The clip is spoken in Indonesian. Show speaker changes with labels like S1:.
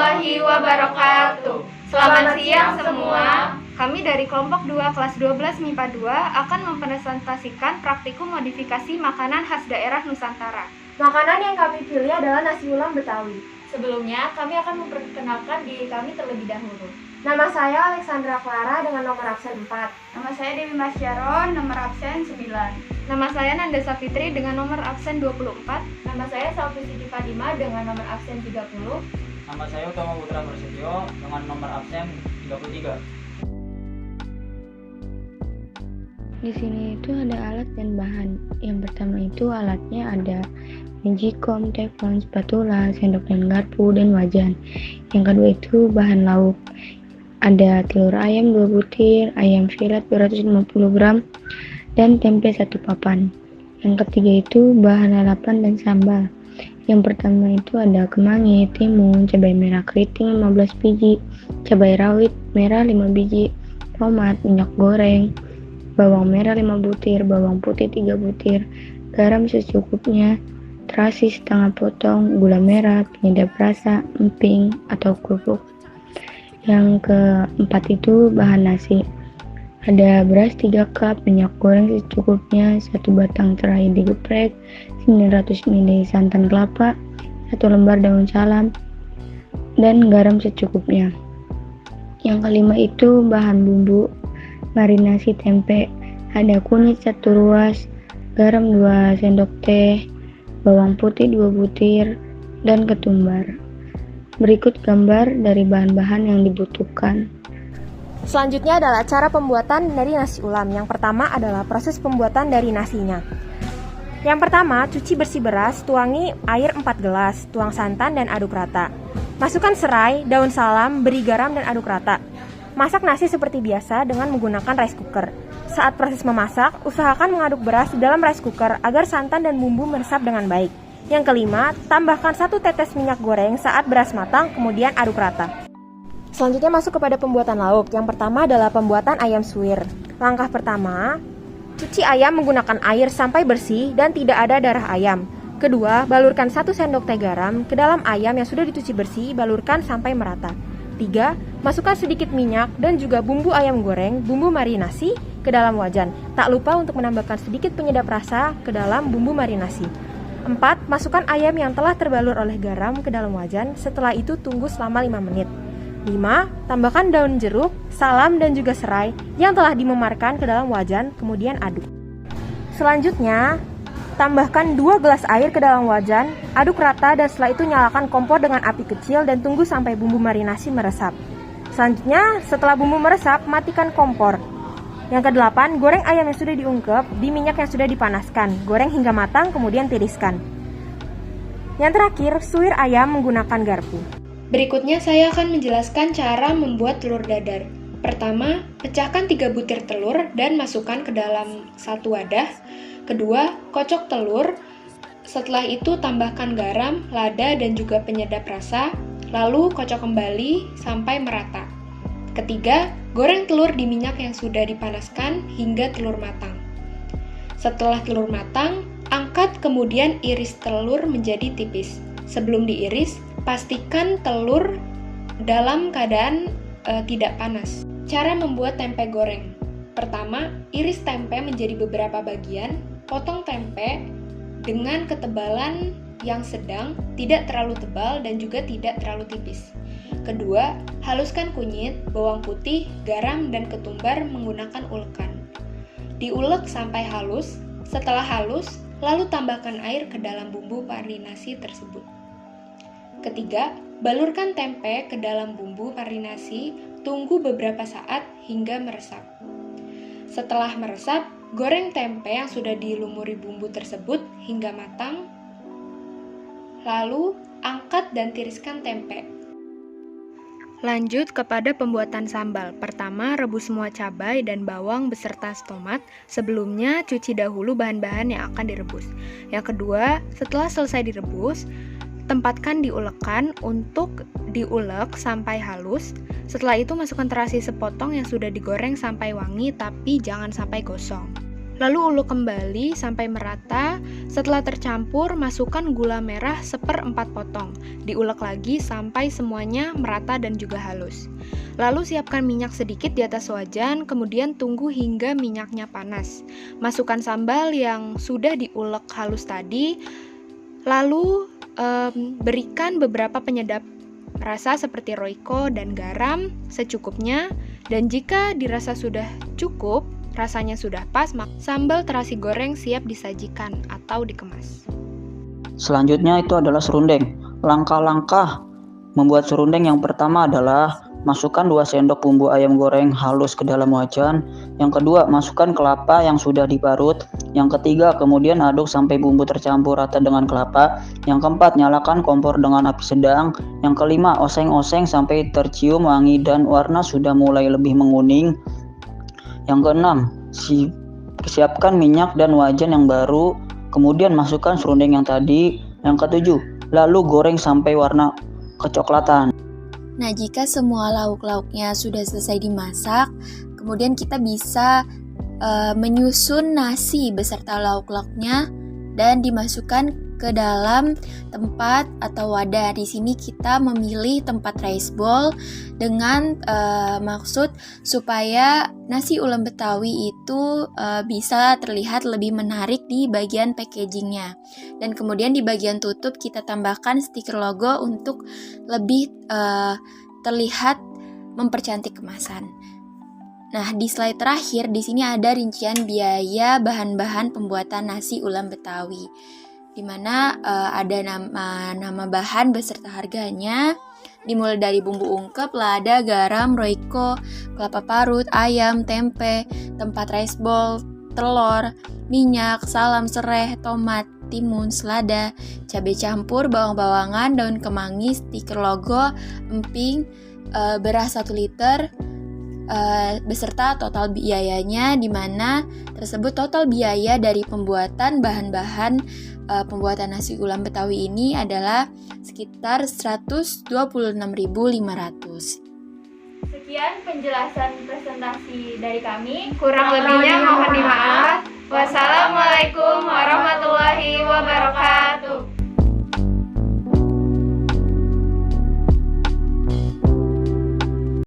S1: warahmatullahi wabarakatuh. Selamat siang semua.
S2: Kami dari kelompok 2 kelas 12 MIPA 2 akan mempresentasikan praktikum modifikasi makanan khas daerah Nusantara.
S3: Makanan yang kami pilih adalah nasi ulam Betawi.
S1: Sebelumnya, kami akan memperkenalkan diri kami terlebih dahulu.
S3: Nama saya Alexandra Clara dengan nomor absen 4.
S2: Nama saya Dewi Masyaron, nomor absen 9. Nama saya Nanda Safitri dengan nomor absen 24.
S1: Nama saya Salvi Siti Fatima dengan nomor absen 30.
S4: Nama saya Utama Putra Prasetyo dengan nomor absen 33.
S5: Di sini itu ada alat dan bahan. Yang pertama itu alatnya ada magicom, teflon, spatula, sendok dan garpu, dan wajan. Yang kedua itu bahan lauk. Ada telur ayam 2 butir, ayam filet 250 gram, dan tempe 1 papan. Yang ketiga itu bahan lalapan dan sambal. Yang pertama itu ada kemangi, timun, cabai merah keriting 15 biji, cabai rawit merah 5 biji, tomat, minyak goreng, bawang merah 5 butir, bawang putih 3 butir, garam secukupnya, terasi setengah potong, gula merah, penyedap rasa, emping atau kerupuk. Yang keempat itu bahan nasi. Ada beras 3 cup, minyak goreng secukupnya, 1 batang serai digeprek, 900 ml santan kelapa, 1 lembar daun salam, dan garam secukupnya. Yang kelima itu bahan bumbu marinasi tempe. Ada kunyit 1 ruas, garam 2 sendok teh, bawang putih 2 butir, dan ketumbar. Berikut gambar dari bahan-bahan yang dibutuhkan.
S3: Selanjutnya adalah cara pembuatan dari nasi ulam. Yang pertama adalah proses pembuatan dari nasinya. Yang pertama, cuci bersih beras, tuangi air 4 gelas, tuang santan dan aduk rata. Masukkan serai, daun salam, beri garam dan aduk rata. Masak nasi seperti biasa dengan menggunakan rice cooker. Saat proses memasak, usahakan mengaduk beras di dalam rice cooker agar santan dan bumbu meresap dengan baik. Yang kelima, tambahkan 1 tetes minyak goreng saat beras matang, kemudian aduk rata. Selanjutnya masuk kepada pembuatan lauk. Yang pertama adalah pembuatan ayam suwir. Langkah pertama, cuci ayam menggunakan air sampai bersih dan tidak ada darah ayam. Kedua, balurkan 1 sendok teh garam ke dalam ayam yang sudah dicuci bersih, balurkan sampai merata. 3. Masukkan sedikit minyak dan juga bumbu ayam goreng, bumbu marinasi ke dalam wajan. Tak lupa untuk menambahkan sedikit penyedap rasa ke dalam bumbu marinasi. 4. Masukkan ayam yang telah terbalur oleh garam ke dalam wajan. Setelah itu tunggu selama 5 menit. 5. Tambahkan daun jeruk, salam dan juga serai yang telah dimemarkan ke dalam wajan, kemudian aduk. Selanjutnya, tambahkan 2 gelas air ke dalam wajan, aduk rata dan setelah itu nyalakan kompor dengan api kecil dan tunggu sampai bumbu marinasi meresap. Selanjutnya, setelah bumbu meresap, matikan kompor. Yang ke-8, goreng ayam yang sudah diungkep di minyak yang sudah dipanaskan. Goreng hingga matang, kemudian tiriskan. Yang terakhir, suwir ayam menggunakan garpu.
S2: Berikutnya saya akan menjelaskan cara membuat telur dadar. Pertama, pecahkan 3 butir telur dan masukkan ke dalam 1 wadah. Kedua, kocok telur. Setelah itu tambahkan garam, lada, dan juga penyedap rasa. Lalu kocok kembali sampai merata. Ketiga, goreng telur di minyak yang sudah dipanaskan hingga telur matang. Setelah telur matang, angkat kemudian iris telur menjadi tipis. Sebelum diiris, pastikan telur dalam keadaan tidak panas. Cara membuat tempe goreng. Pertama, iris tempe menjadi beberapa bagian. Potong tempe dengan ketebalan yang sedang, tidak terlalu tebal dan juga tidak terlalu tipis. Kedua, haluskan kunyit, bawang putih, garam, dan ketumbar menggunakan ulekan. Diulek sampai halus. Setelah halus, lalu tambahkan air ke dalam bumbu marinasi tersebut. Ketiga, balurkan tempe ke dalam bumbu marinasi, tunggu beberapa saat hingga meresap. Setelah meresap, goreng tempe yang sudah dilumuri bumbu tersebut hingga matang. Lalu, angkat dan tiriskan tempe. Lanjut kepada pembuatan sambal. Pertama, rebus semua cabai dan bawang beserta tomat. Sebelumnya, cuci dahulu bahan-bahan yang akan direbus. Yang kedua, setelah selesai direbus, tempatkan di ulekan untuk diulek sampai halus. Setelah itu, masukkan terasi sepotong yang sudah digoreng sampai wangi, tapi jangan sampai gosong. Lalu ulek kembali sampai merata. Setelah tercampur, masukkan gula merah 1/4 potong. Diulek lagi sampai semuanya merata dan juga halus. Lalu siapkan minyak sedikit di atas wajan, kemudian tunggu hingga minyaknya panas. Masukkan sambal yang sudah diulek halus tadi, lalu berikan beberapa penyedap rasa seperti roiko dan garam secukupnya. Dan jika dirasa sudah cukup, rasanya sudah pas, maka sambal terasi goreng siap disajikan atau dikemas.
S4: Selanjutnya itu adalah serundeng. Langkah-langkah membuat serundeng yang pertama adalah masukkan 2 sendok bumbu ayam goreng halus ke dalam wajan. Yang kedua, masukkan kelapa yang sudah diparut. Yang ketiga, kemudian aduk sampai bumbu tercampur rata dengan kelapa. Yang keempat, nyalakan kompor dengan api sedang. Yang kelima, oseng-oseng sampai tercium wangi dan warna sudah mulai lebih menguning. Yang keenam, siapkan minyak dan wajan yang baru, kemudian masukkan serundeng yang tadi. Yang ketujuh, lalu goreng sampai warna kecoklatan.
S6: Nah, jika semua lauk-lauknya sudah selesai dimasak, kemudian kita bisa menyusun nasi beserta lauk-lauknya dan dimasukkan ke dalam tempat atau wadah. Di sini kita memilih tempat rice bowl dengan maksud supaya nasi ulam Betawi itu bisa terlihat lebih menarik di bagian packagingnya. Dan kemudian di bagian tutup kita tambahkan stiker logo untuk lebih terlihat mempercantik kemasan. Nah, di slide terakhir di sini ada rincian biaya bahan-bahan pembuatan nasi ulam Betawi, di mana ada nama bahan beserta harganya, dimulai dari bumbu ungkep, lada, garam, roiko, kelapa parut, ayam, tempe, tempat rice bowl, telur, minyak, salam sereh, tomat, timun, selada, cabai campur, bawang-bawangan, daun kemangi, stiker logo, emping, beras 1 liter, beserta total biayanya, di mana tersebut total biaya dari pembuatan bahan-bahan pembuatan nasi ulam Betawi ini adalah sekitar 126.500.
S1: Sekian penjelasan presentasi dari kami.
S2: Kurang lebihnya mohon dimaaf.